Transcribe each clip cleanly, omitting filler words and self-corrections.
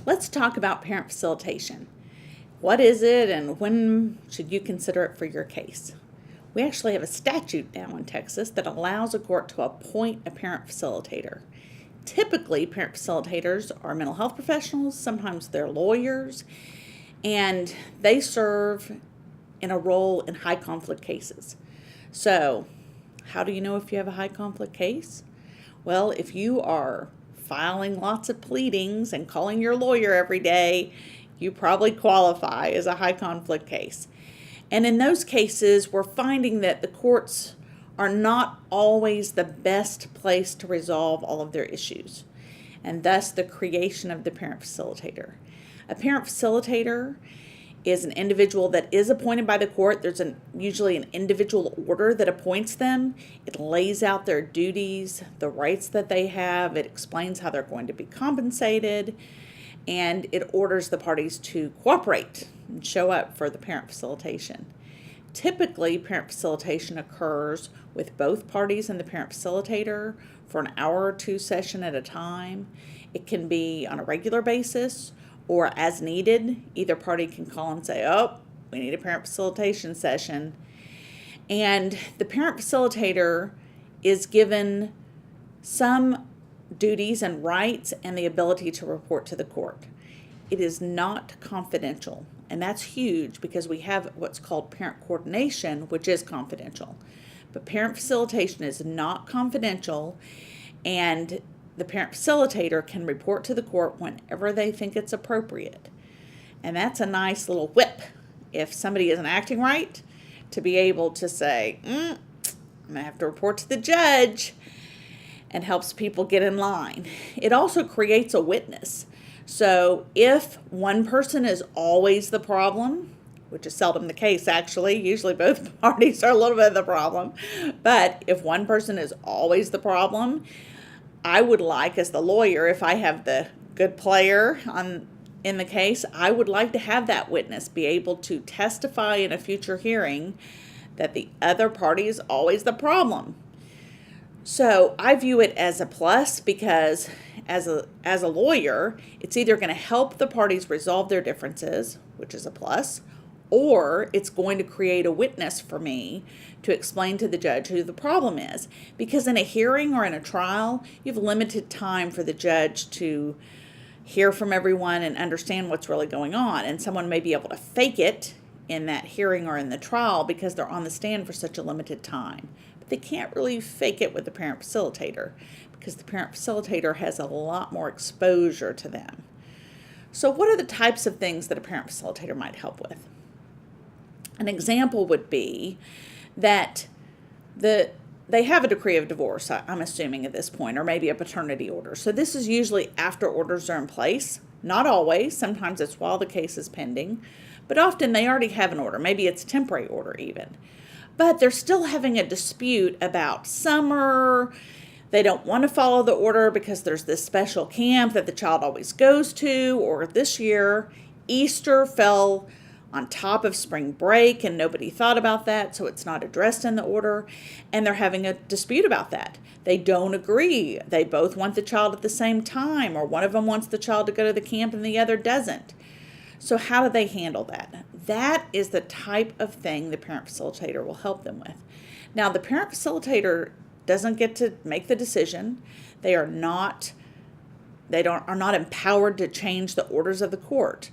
Let's talk about parent facilitation. What is it and when should you consider it for your case? We actually have a statute now in Texas that allows a court to appoint a parent facilitator. Typically, parent facilitators are mental health professionals, sometimes they're lawyers, and they serve in a role in high conflict cases. So, how do you know if you have a high conflict case? Well, if you are filing lots of pleadings and calling your lawyer every day, you probably qualify as a high conflict case. And in those cases, we're finding that the courts are not always the best place to resolve all of their issues, and thus the creation of the parent facilitator. A parent facilitator is an individual that is appointed by the court. There's usually an individual order that appoints them. It lays out their duties, the rights that they have. It explains how they're going to be compensated, and it orders the parties to cooperate and show up for the parent facilitation. Typically, parent facilitation occurs with both parties and the parent facilitator for an hour or two session at a time. It can be on a regular basis or as needed. Either party can call and say, oh, we need a parent facilitation session. And the parent facilitator is given some duties and rights and the ability to report to the court. It is not confidential, and that's huge because we have what's called parent coordination, which is confidential. But parent facilitation is not confidential, and the parent facilitator can report to the court whenever they think it's appropriate. And that's a nice little whip if somebody isn't acting right, to be able to say, I'm going to have to report to the judge, and helps people get in line. It also creates a witness. So if one person is always the problem, which is seldom the case actually, usually both parties are a little bit of the problem, but if one person is always the problem, I would like, as the lawyer, if I have the good player in the case, I would like to have that witness be able to testify in a future hearing that the other party is always the problem. So I view it as a plus because as a lawyer, it's either going to help the parties resolve their differences, which is a plus, or it's going to create a witness for me to explain to the judge who the problem is. Because in a hearing or in a trial, you have limited time for the judge to hear from everyone and understand what's really going on. And someone may be able to fake it in that hearing or in the trial because they're on the stand for such a limited time. But they can't really fake it with the parent facilitator because the parent facilitator has a lot more exposure to them. So what are the types of things that a parent facilitator might help with? An example would be that they have a decree of divorce, I'm assuming at this point, or maybe a paternity order. So this is usually after orders are in place. Not always. Sometimes it's while the case is pending. But often they already have an order. Maybe it's a temporary order even. But they're still having a dispute about summer. They don't want to follow the order because there's this special camp that the child always goes to. Or this year, Easter fell on top of spring break and nobody thought about that, so it's not addressed in the order, and they're having a dispute about that. They don't agree. They both want the child at the same time, or one of them wants the child to go to the camp and the other doesn't. So how do they handle that? That is the type of thing the parent facilitator will help them with. Now, the parent facilitator doesn't get to make the decision. They are not empowered to change the orders of the court.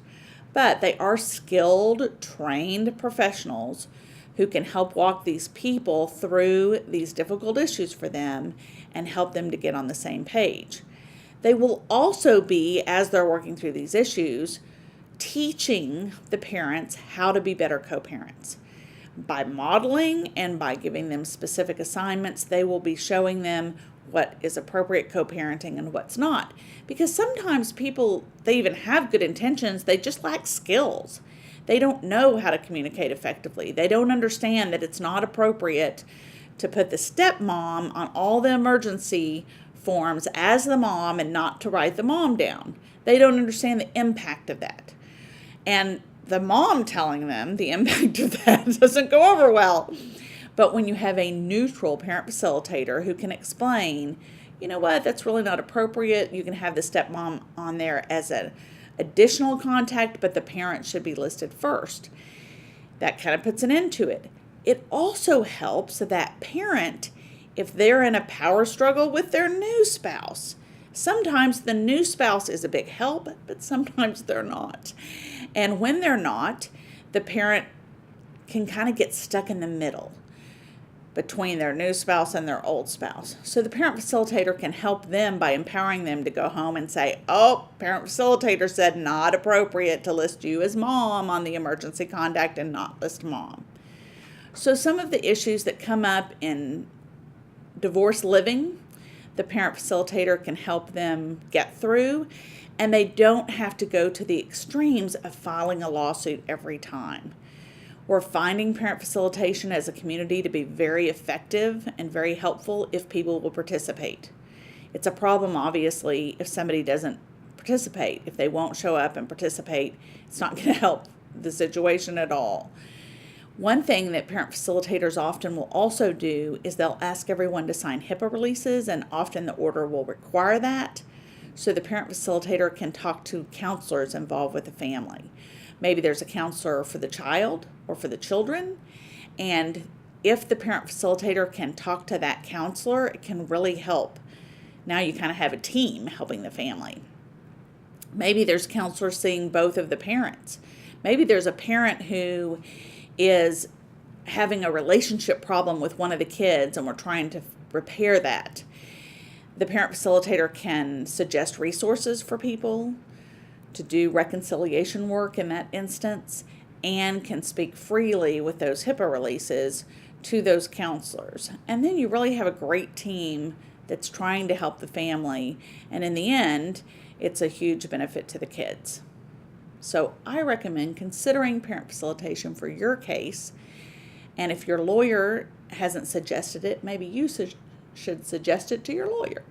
But they are skilled, trained professionals who can help walk these people through these difficult issues for them and help them to get on the same page. They will also be, as they're working through these issues, teaching the parents how to be better co-parents. By modeling and by giving them specific assignments, they will be showing them what is appropriate co-parenting and what's not. Because sometimes people, they even have good intentions, they just lack skills. They don't know how to communicate effectively. They don't understand that it's not appropriate to put the stepmom on all the emergency forms as the mom and not to write the mom down. They don't understand the impact of that. And the mom telling them the impact of that doesn't go over well. But when you have a neutral parent facilitator who can explain, you know what, that's really not appropriate. You can have the stepmom on there as a additional contact, but the parent should be listed first. That kind of puts an end to it. It also helps that parent, if they're in a power struggle with their new spouse. Sometimes the new spouse is a big help, but sometimes they're not. And when they're not, the parent can kind of get stuck in the middle between their new spouse and their old spouse. So the parent facilitator can help them by empowering them to go home and say, oh, parent facilitator said not appropriate to list you as mom on the emergency contact and not list mom. So some of the issues that come up in divorce living, the parent facilitator can help them get through, and they don't have to go to the extremes of filing a lawsuit every time. We're finding parent facilitation as a community to be very effective and very helpful if people will participate. It's a problem, obviously, if somebody doesn't participate. If they won't show up and participate, it's not going to help the situation at all. One thing that parent facilitators often will also do is they'll ask everyone to sign HIPAA releases, and often the order will require that. So the parent facilitator can talk to counselors involved with the family. Maybe there's a counselor for the child or for the children, and if the parent facilitator can talk to that counselor, it can really help. Now you kind of have a team helping the family. Maybe there's counselors seeing both of the parents. Maybe there's a parent who is having a relationship problem with one of the kids and we're trying to repair that. The parent facilitator can suggest resources for people to do reconciliation work in that instance, and can speak freely with those HIPAA releases to those counselors. And then you really have a great team that's trying to help the family, and in the end, it's a huge benefit to the kids. So I recommend considering parent facilitation for your case, and if your lawyer hasn't suggested it, maybe you should suggest it to your lawyer.